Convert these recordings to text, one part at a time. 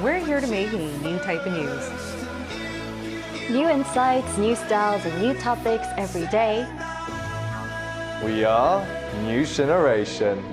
we're here to make a new type of news. New insights, new styles, and new topics every day. We are News Generation.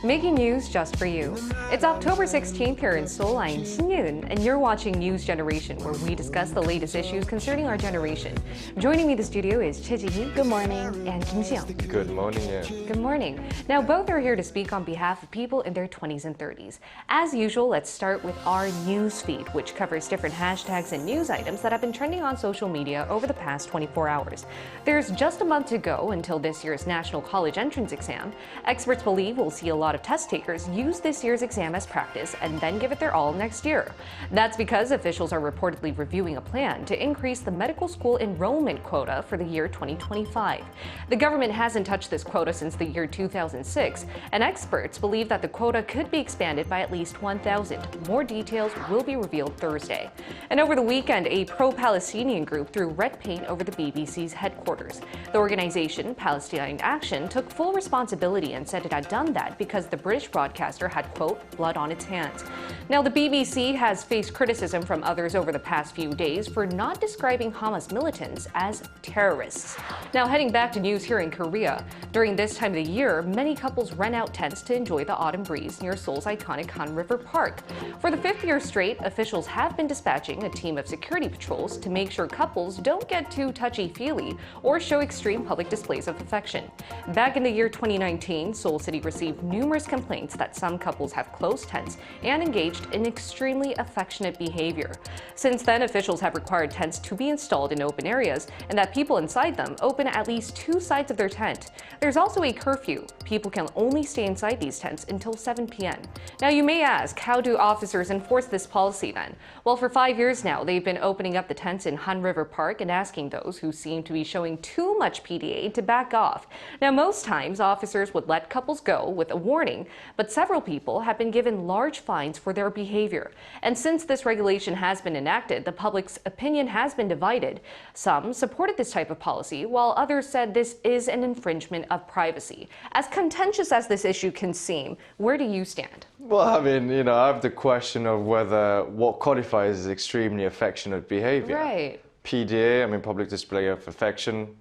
Making news just for you. It's October 16th here in Seoul. I'm Xin-Yun, and you're watching News Generation, where we discuss the latest issues concerning our generation. Joining me in the studio is Choi Ji-hee. Good morning. And Kim Si-young. Good morning. Good morning. Now, both are here to speak on behalf of people in their 20s and 30s. As usual, let's start with our news feed, which covers different hashtags and news items that have been trending on social media over the past 24 hours. There's just a month to go until this year's National College Entrance Exam. Experts believe we'll see a lot of test takers use this year's exam as practice and then give it their all next year. That's because officials are reportedly reviewing a plan to increase the medical school enrollment quota for the year 2025. The government hasn't touched this quota since the year 2006, and experts believe that the quota could be expanded by at least 1,000. More details will be revealed Thursday. And over the weekend, a pro-Palestinian group threw red paint over the BBC's headquarters. The organization, Palestine Action, took full responsibility and said it had done that because the British broadcaster had, quote, blood on its hands. Now, the BBC has faced criticism from others over the past few days for not describing Hamas militants as terrorists. Now, heading back to news here in Korea, during this time of the year, many couples rent out tents to enjoy the autumn breeze near Seoul's iconic Han River Park. For the fifth year straight, officials have been dispatching a team of security patrols to make sure couples don't get too touchy-feely or show extreme public displays of affection. Back in the year 2019, Seoul City received numerous complaints that some couples have closed tents and engaged in extremely affectionate behavior. Since then, officials have required tents to be installed in open areas and that people inside them open at least two sides of their tent. There's also a curfew. People can only stay inside these tents until 7 p.m. Now, you may ask, how do officers enforce this policy then? Well, for 5 years now, they've been opening up the tents in Han River Park and asking those who seem to be showing too much PDA to back off. Now, most times, officers would let couples go with a warning, but several people have been given large fines for their behavior. And since this regulation has been enacted, the public's opinion has been divided. Some supported this type of policy, while others said this is an infringement of privacy. As contentious as this issue can seem, where do you stand? Well, I mean, I have the question of whether what qualifies as extremely affectionate behavior. Right. PDA, I mean, public display of affection.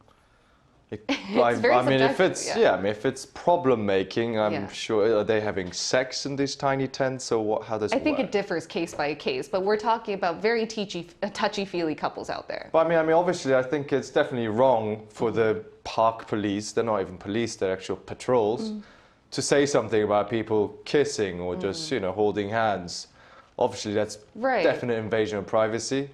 If it's problem making, I'm sure. Are they having sex in these tiny tents, or what? How does it work? I think it differs case by case, but we're talking about very touchy-feely couples out there. But I mean, obviously, I think it's definitely wrong for the park police. They're not even police; they're actual patrols. To say something about people kissing or just holding hands. Obviously, that's definite invasion of privacy.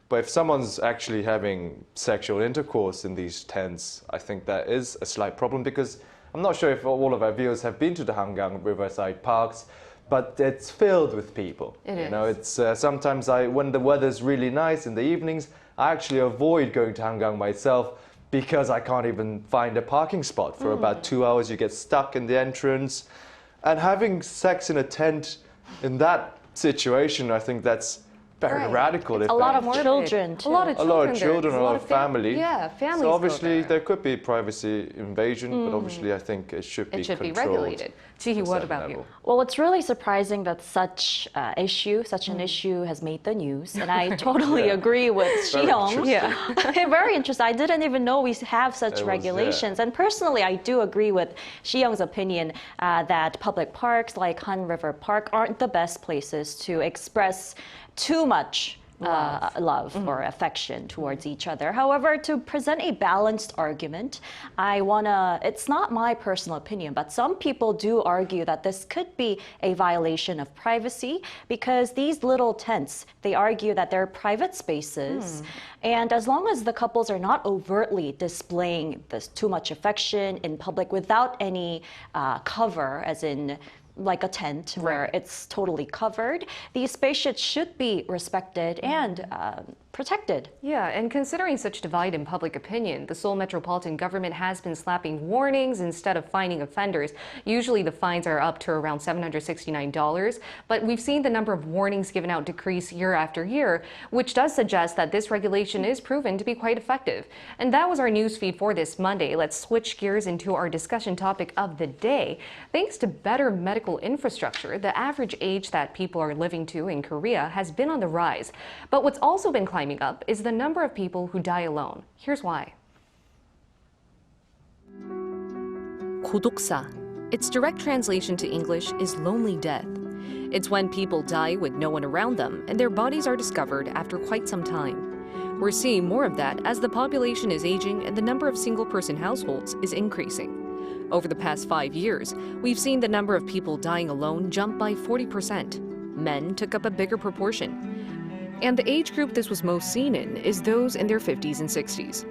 But if someone's actually having sexual intercourse in these tents, I think that is a slight problem, because I'm not sure if all of our viewers have been to the Hangang Riverside Parks, but it's filled with people. It's sometimes when the weather's really nice in the evenings, I actually avoid going to Hangang myself because I can't even find a parking spot. For about 2 hours, you get stuck in the entrance. And having sex in a tent in that situation, I think that's very radical. A lot of children, too. A lot of children, a lot of family. Yeah, families. So obviously there could be privacy invasion, but obviously I think it should be controlled. It should be regulated. Ji-hee, what about you? Well, it's really surprising that such an issue has made the news, and I totally agree with Si-young. Very interesting. I didn't even know we have such regulations. And personally, I do agree with Si-young's opinion that public parks like Han River Park aren't the best places to express too much love or affection towards each other. However, to present a balanced argument, it's not my personal opinion, but some people do argue that this could be a violation of privacy, because these little tents, they argue that they're private spaces. And as long as the couples are not overtly displaying this too much affection in public without any cover, as in like a tent where it's totally covered, these spaces should be respected and protected. Yeah, and considering such divide in public opinion, the Seoul Metropolitan Government has been slapping warnings instead of fining offenders. Usually the fines are up to around $769, but we've seen the number of warnings given out decrease year after year, which does suggest that this regulation is proven to be quite effective. And that was our news feed for this Monday. Let's switch gears into our discussion topic of the day. Thanks to better medical infrastructure, the average age that people are living to in Korea has been on the rise. But what's also been climbing up is the number of people who die alone. Here's why. 고독사. Its direct translation to English is lonely death. It's when people die with no one around them and their bodies are discovered after quite some time. We're seeing more of that as the population is aging and the number of single-person households is increasing. Over the past 5 years, we've seen the number of people dying alone jump by 40%. Men took up a bigger proportion. And the age group this was most seen in is those in their 50s and 60s.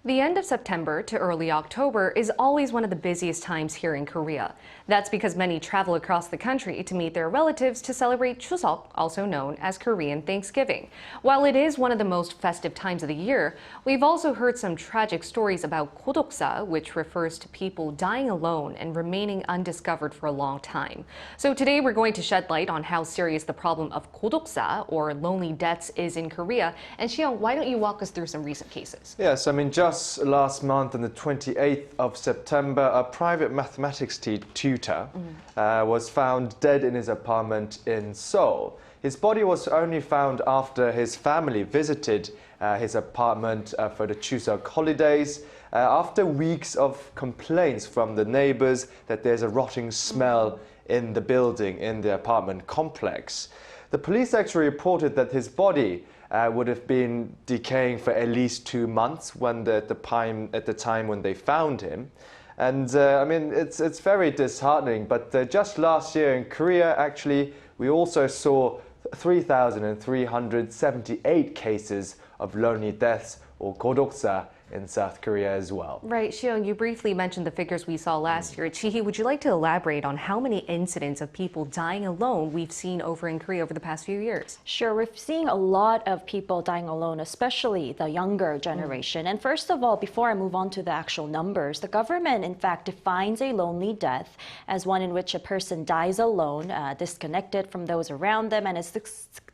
The end of September to early October is always one of the busiest times here in Korea. That's because many travel across the country to meet their relatives to celebrate Chuseok, also known as Korean Thanksgiving. While it is one of the most festive times of the year, we've also heard some tragic stories about 고독사, which refers to people dying alone and remaining undiscovered for a long time. So today we're going to shed light on how serious the problem of 고독사, or lonely deaths, is in Korea. And Shiyoung, why don't you walk us through some recent cases? Yes, I mean, just last month on the 28th of September, a private mathematics tutor was found dead in his apartment in Seoul. His body was only found after his family visited his apartment for the Chuseok holidays, after weeks of complaints from the neighbors that there's a rotting smell in the building, in the apartment complex. The police actually reported that his body would have been decaying for at least 2 months at the time when they found him. And I mean, it's very disheartening, but just last year in Korea, actually, we also saw 3,378 cases of lonely deaths, or 고독사, in South Korea as well. Right, Shiyoung, you briefly mentioned the figures we saw last year. Chihi, would you like to elaborate on how many incidents of people dying alone we've seen over in Korea over the past few years? Sure, we're seeing a lot of people dying alone, especially the younger generation. And first of all, before I move on to the actual numbers, the government, in fact, defines a lonely death as one in which a person dies alone, disconnected from those around them, and is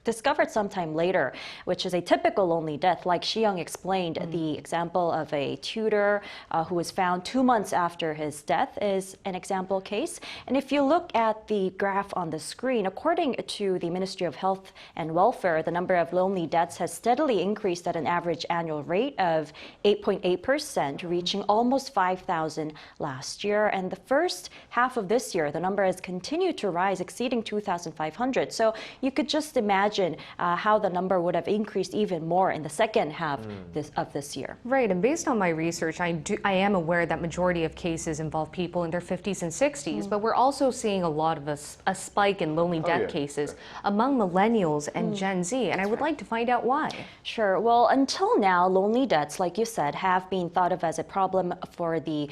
discovered sometime later, which is a typical lonely death. Like Shiyoung explained, the example of a tutor who was found 2 months after his death is an example case. And if you look at the graph on the screen, according to the Ministry of Health and Welfare, the number of lonely deaths has steadily increased at an average annual rate of 8.8%, reaching almost 5,000 last year. And the first half of this year, the number has continued to rise, exceeding 2,500. So you could just imagine how the number would have increased even more in the second half of this year. Right, and based on my research, I am aware that majority of cases involve people in their 50s and 60s, but we're also seeing a lot of a spike in lonely death cases among millennials and Gen Z, and I would like to find out why. Sure. Well, until now, lonely deaths, like you said, have been thought of as a problem for the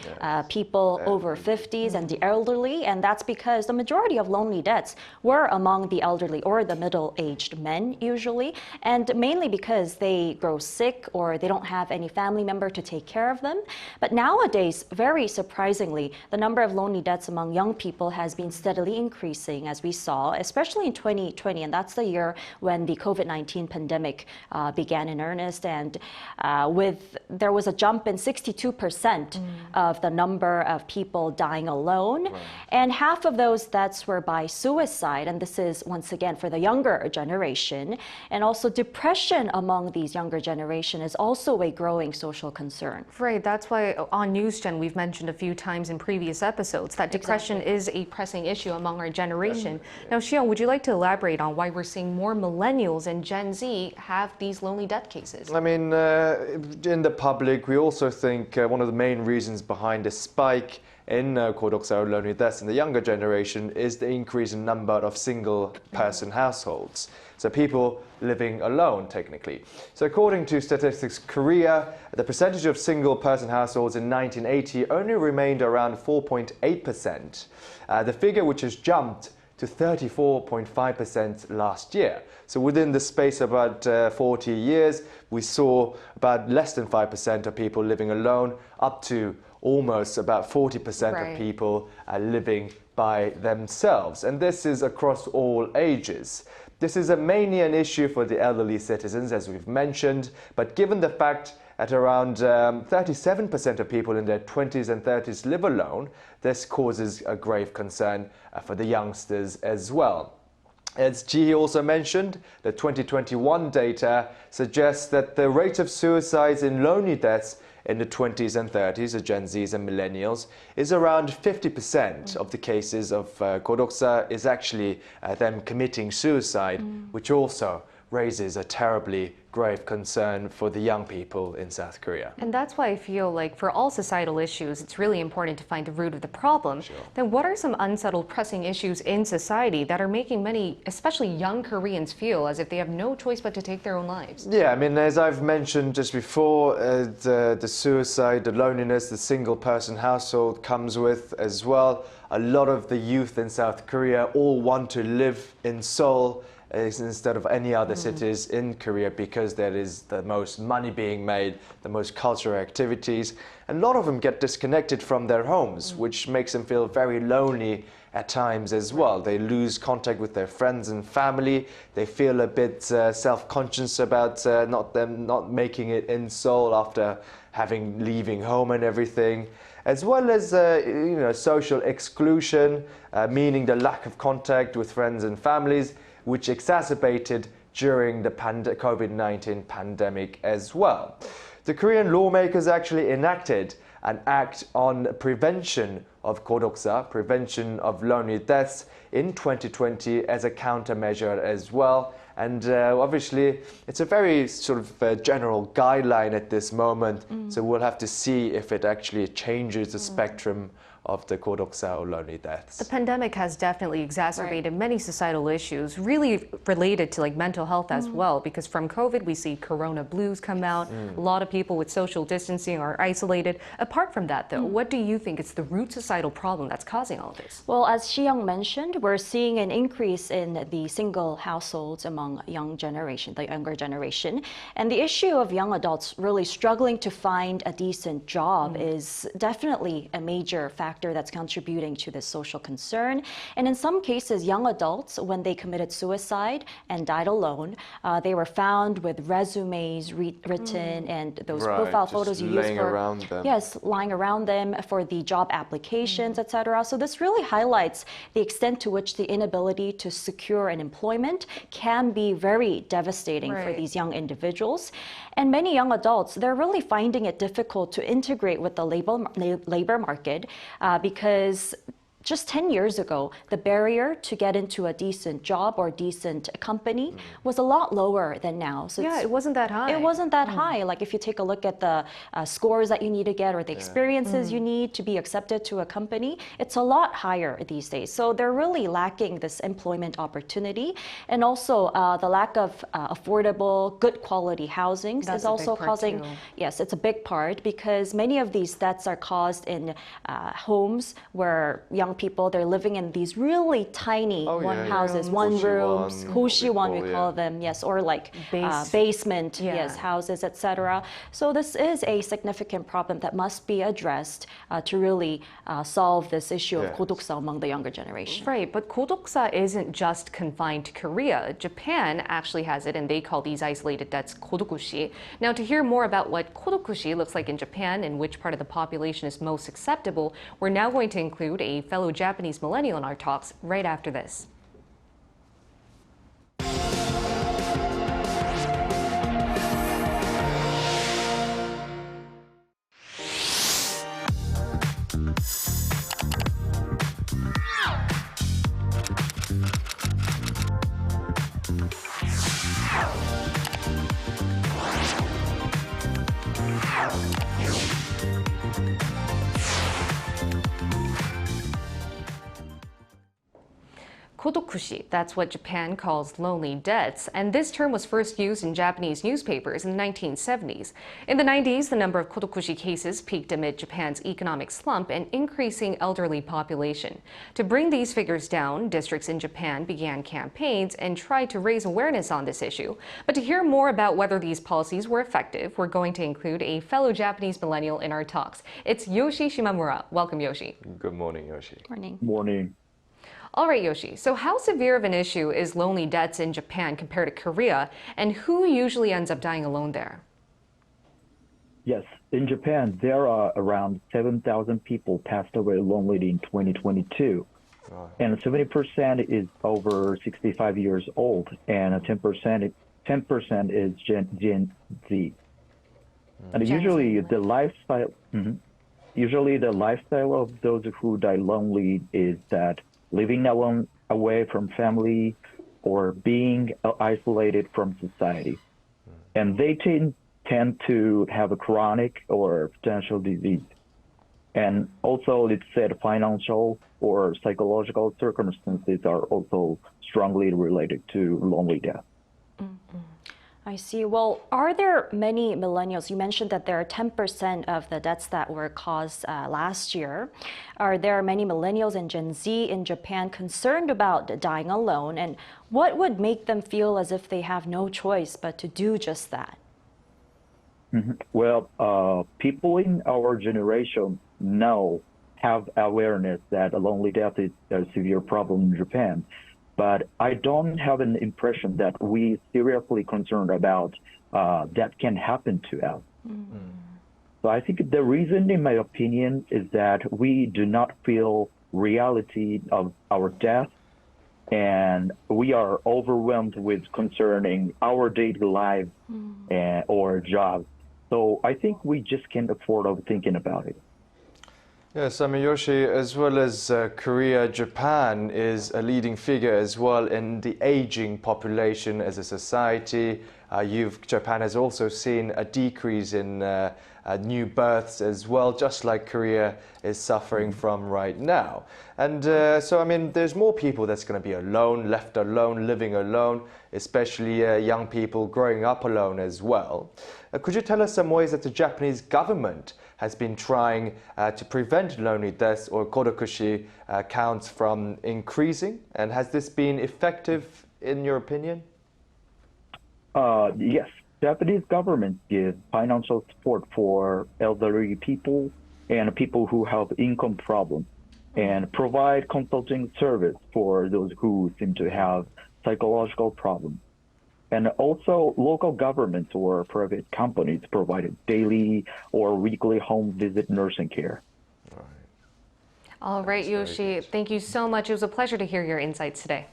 people over 50s and the elderly, and that's because the majority of lonely deaths were among the elderly or the middle-aged men usually, and mainly because they grow sick or they don't have any family member to take care of them. But nowadays, very surprisingly, the number of lonely deaths among young people has been steadily increasing, as we saw, especially in 2020, and that's the year when the COVID-19 pandemic began in earnest, and there was a jump in 62% of the number of people dying alone, and half of those deaths were by suicide, and this is once again for the younger generation. And also depression among these younger generation is also a growing social concern. Right, that's why on NewsGen we've mentioned a few times in previous episodes that depression is a pressing issue among our generation. Now, Shiyoung, would you like to elaborate on why we're seeing more millennials and Gen Z have these lonely death cases? I mean, in the public, we also think one of the main reasons behind the spike in 고독사, or lonely deaths, in the younger generation is the increase in number of single-person households. So people living alone, technically. So according to Statistics Korea, the percentage of single-person households in 1980 only remained around 4.8%. The figure, which has jumped to 34.5% last year. So within the space of about 40 years, we saw about less than 5% of people living alone, up to almost about 40% of people living by themselves. And this is across all ages. This is mainly an issue for the elderly citizens, as we've mentioned, but given the fact that around 37% of people in their 20s and 30s live alone, this causes a grave concern for the youngsters as well. As Ji also mentioned, the 2021 data suggests that the rate of suicides and lonely deaths in the 20s and 30s, the Gen Zs and millennials, is around 50% of the cases of 고독사 is actually them committing suicide, which also raises a terribly grave concern for the young people in South Korea. And that's why I feel like for all societal issues, it's really important to find the root of the problem. Then what are some unsettled, pressing issues in society that are making many, especially young Koreans, feel as if they have no choice but to take their own lives? Yeah, I mean, as I've mentioned just before, the suicide, the loneliness, the single-person household comes with as well. A lot of the youth in South Korea all want to live in Seoul instead of any other cities in Korea because there is the most money being made, the most cultural activities. And a lot of them get disconnected from their homes, which makes them feel very lonely at times as well. They lose contact with their friends and family. They feel a bit self-conscious about not making it in Seoul after leaving home and everything, as well as social exclusion, meaning the lack of contact with friends and families, which exacerbated during the COVID-19 pandemic as well. The Korean lawmakers actually enacted an act on prevention of 고독사, prevention of lonely deaths in 2020 as a countermeasure as well. And obviously, it's a very sort of general guideline at this moment, so we'll have to see if it actually changes the spectrum of the 고독사 or lonely deaths. The pandemic has definitely exacerbated many societal issues, really related to like mental health as well, because from COVID we see corona blues come out. A lot of people with social distancing are isolated. Apart from that though, what do you think is the root societal problem that's causing all of this? Well, as Shi-young mentioned, we're seeing an increase in the single households among the younger generation. And the issue of young adults really struggling to find a decent job is definitely a major factor that's contributing to this social concern. And in some cases, young adults, when they committed suicide and died alone, they were found with resumes written and those profile photos you use for lying around them for the job applications, etc. So this really highlights the extent to which the inability to secure an employment can be very devastating for these young individuals. And many young adults, they're really finding it difficult to integrate with the labor market because just 10 years ago, the barrier to get into a decent job or decent company was a lot lower than now. So it wasn't that high. It wasn't that high. Like if you take a look at the scores that you need to get or the experiences you need to be accepted to a company, it's a lot higher these days. So they're really lacking this employment opportunity. And also the lack of affordable, good quality housing is also causing, yes, it's a big part because many of these deaths are caused in homes where young people, they're living in these really tiny houses, one rooms, go시원 we call them, yes, or like basement, houses, etc. So this is a significant problem that must be addressed to really solve this issue of 고독사 among the younger generation. Right, but 고독사 isn't just confined to Korea. Japan actually has it, and they call these isolated deaths 고독구시. Now, to hear more about what 고독구시 looks like in Japan and which part of the population is most acceptable, we're now going to include a fellow Japanese millennial in our talks right after this. kodokushi. That's what Japan calls lonely deaths, and this term was first used in Japanese newspapers in the 1970s. In the 90s, the number of kodokushi cases peaked amid Japan's economic slump and increasing elderly population. To bring these figures down, districts in Japan began campaigns and tried to raise awareness on this issue. But to hear more about whether these policies were effective, we're going to include a fellow Japanese millennial in our talks. It's Yoshi Shimamura. Welcome, Yoshi. Good morning, Yoshi. Morning. Morning. All right, Yoshi. So how severe of an issue is lonely deaths in Japan compared to Korea, and who usually ends up dying alone there? Yes, in Japan, there are around 7,000 people passed away lonely in 2022. Right. And 70% is over 65 years old, and 10% is Gen Z. And usually the lifestyle of those who die lonely is that living alone away from family or being isolated from society. And they tend to have a chronic or potential disease. And also, it's said financial or psychological circumstances are also strongly related to lonely death. I see. Well, are there many millennials? You mentioned that there are 10% of the deaths that were caused last year. Are there many millennials and Gen Z in Japan concerned about dying alone? And what would make them feel as if they have no choice but to do just that? Well, people in our generation have awareness that lonely death is a severe problem in Japan. But I don't have an impression that we seriously concerned about that can happen to us. So I think the reason, in my opinion, is that we do not feel reality of our death, and we are overwhelmed with concerning our daily lives or jobs. So I think we just can't afford thinking about it. Yes, I mean, Yoshi, as well as Korea, Japan is a leading figure as well in the aging population as a society. Japan has also seen a decrease in new births as well, just like Korea is suffering from right now. And so, I mean, there's more people that's going to be alone, left alone, living alone, especially young people growing up alone as well. Could you tell us some ways that the Japanese government has been trying to prevent lonely deaths or kodokushi counts from increasing? And has this been effective in your opinion? Yes, Japanese government gives financial support for elderly people and people who have income problems, and provide consulting service for those who seem to have psychological problems. And also, local governments or private companies provide daily or weekly home visit nursing care. All right, Yoshi, thank you so much. It was a pleasure to hear your insights today.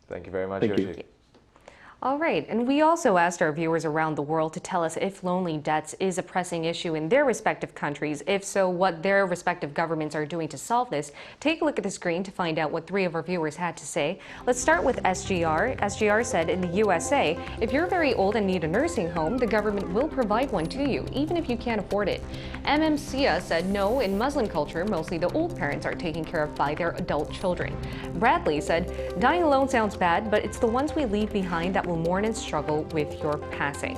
Thank you very much, Thank Yoshi. you. All right, and we also asked our viewers around the world to tell us if lonely deaths is a pressing issue in their respective countries. If so, what their respective governments are doing to solve this. Take a look at the screen to find out what 3 of our viewers had to say. Let's start with SGR. SGR said in the USA, if you're very old and need a nursing home, the government will provide one to you, even if you can't afford it. MMCA said no, in Muslim culture, mostly the old parents are taken care of by their adult children. Bradley said, dying alone sounds bad, but it's the ones we leave behind that will mourn and struggle with your passing.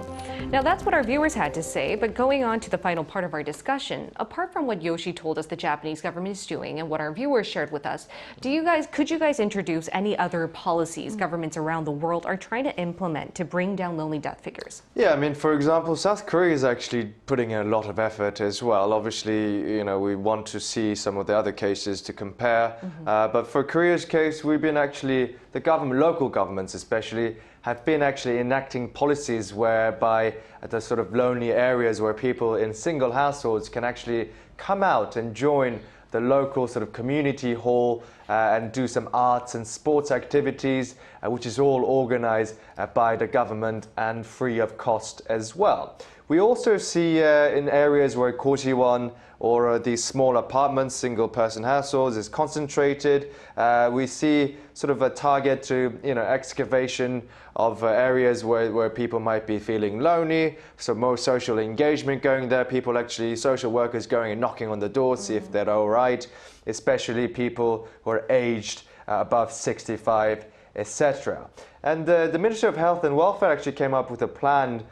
Now that's what our viewers had to say, but going on to the final part of our discussion, apart from what Yoshi told us the Japanese government is doing and what our viewers shared with us, could you guys introduce any other policies governments around the world are trying to implement to bring down lonely death figures? Yeah, I mean, for example, South Korea is actually putting in a lot of effort as well. Obviously, you know, we want to see some of the other cases to compare. But for Korea's case, we've been actually, the government, local governments especially, have been actually enacting policies whereby the sort of lonely areas where people in single households can actually come out and join the local sort of community hall and do some arts and sports activities, which is all organized by the government and free of cost as well. We also see in areas where Kojiwon or these small apartments, single-person households is concentrated. We see sort of a target to, excavation of areas where people might be feeling lonely, so more social engagement going there, people actually, social workers going and knocking on the door, see if they're all right, especially people who are aged above 65, etc. And the Ministry of Health and Welfare actually came up with a plan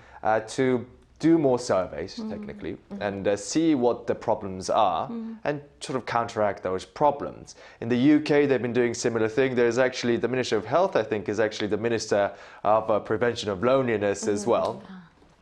to do more surveys, technically, and see what the problems are and sort of counteract those problems. In the UK, they've been doing similar thing. There's actually, the Ministry of Health, I think, is actually the Minister of Prevention of Loneliness as well.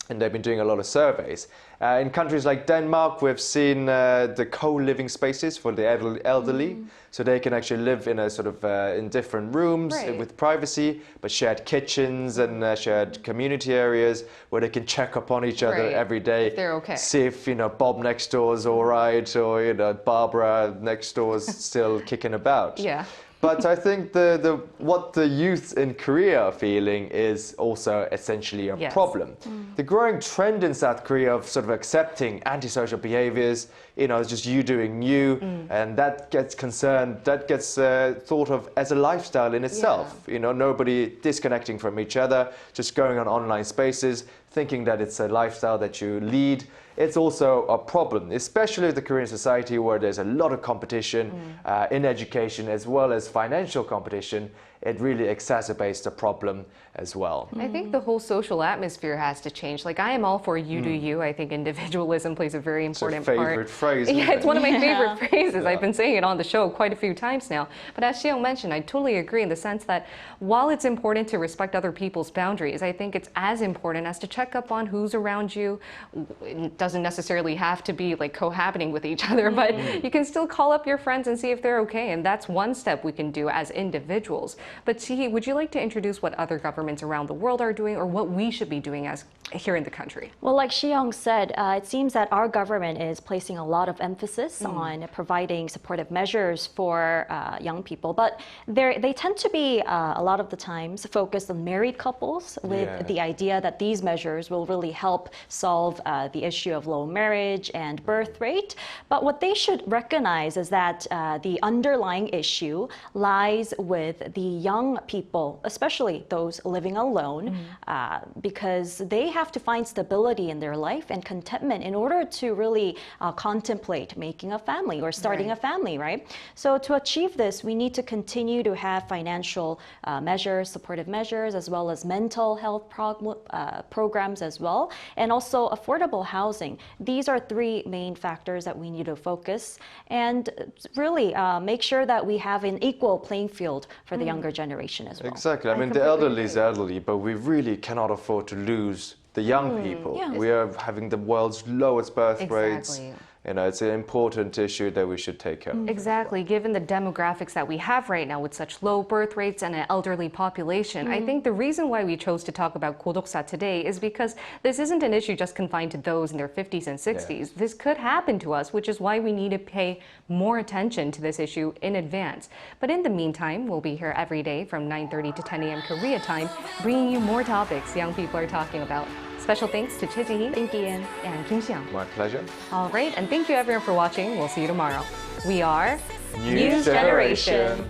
And they've been doing a lot of surveys. In countries like Denmark, we've seen the co-living spaces for the elderly, so they can actually live in a sort of in different rooms with privacy, but shared kitchens and shared community areas where they can check upon each other every day, if they're okay. See if Bob next door is all right, or Barbara next door is still kicking about. Yeah. But I think what the youth in Korea are feeling is also essentially a problem. The growing trend in South Korea of sort of accepting antisocial behaviors, it's just you doing you, and that gets thought of as a lifestyle in itself. Nobody disconnecting from each other, just going on online spaces, thinking that it's a lifestyle that you lead. It's also a problem, especially with the Korean society where there's a lot of competition in education as well as financial competition. It really exacerbates the problem as well. I think the whole social atmosphere has to change. Like, I am all for you do you. I think individualism plays a very important part. It's your favorite phrase, isn't Yeah, it's one of my favorite phrases. Yeah. I've been saying it on the show quite a few times now. But as Xiong mentioned, I totally agree in the sense that while it's important to respect other people's boundaries, I think it's as important as to check up on who's around you. It doesn't necessarily have to be like cohabiting with each other, but you can still call up your friends and see if they're okay. And that's one step we can do as individuals. But Sihi, would you like to introduce what other governments around the world are doing or what we should be doing as here in the country? Well, like Xiong said, it seems that our government is placing a lot of emphasis on providing supportive measures for young people, but they tend to be a lot of the times focused on married couples with the idea that these measures will really help solve the issue of low marriage and birth rate. But what they should recognize is that the underlying issue lies with the young people, especially those living alone, because they have to find stability in their life and contentment in order to really contemplate making a family or starting a family, right? So to achieve this, we need to continue to have financial measures, supportive measures, as well as mental health programs as well, and also affordable housing. These are three main factors that we need to focus and really make sure that we have an equal playing field for the younger generation as well. Exactly. I mean, the elderly is elderly, but we really cannot afford to lose the young people. Yeah. We are having the world's lowest birth rates. It's an important issue that we should take care of. Exactly. Given the demographics that we have right now with such low birth rates and an elderly population, I think the reason why we chose to talk about 고독사 today is because this isn't an issue just confined to those in their 50s and 60s. This could happen to us, which is why we need to pay more attention to this issue in advance. But in the meantime, we'll be here every day from 9:30 to 10 a.m. Korea time, bringing you more topics young people are talking about. Special thanks to Choi Ji-hee, Thank you, Ian. and Kim Xiang. My pleasure. All right, and thank you everyone for watching. We'll see you tomorrow. We are News Generation.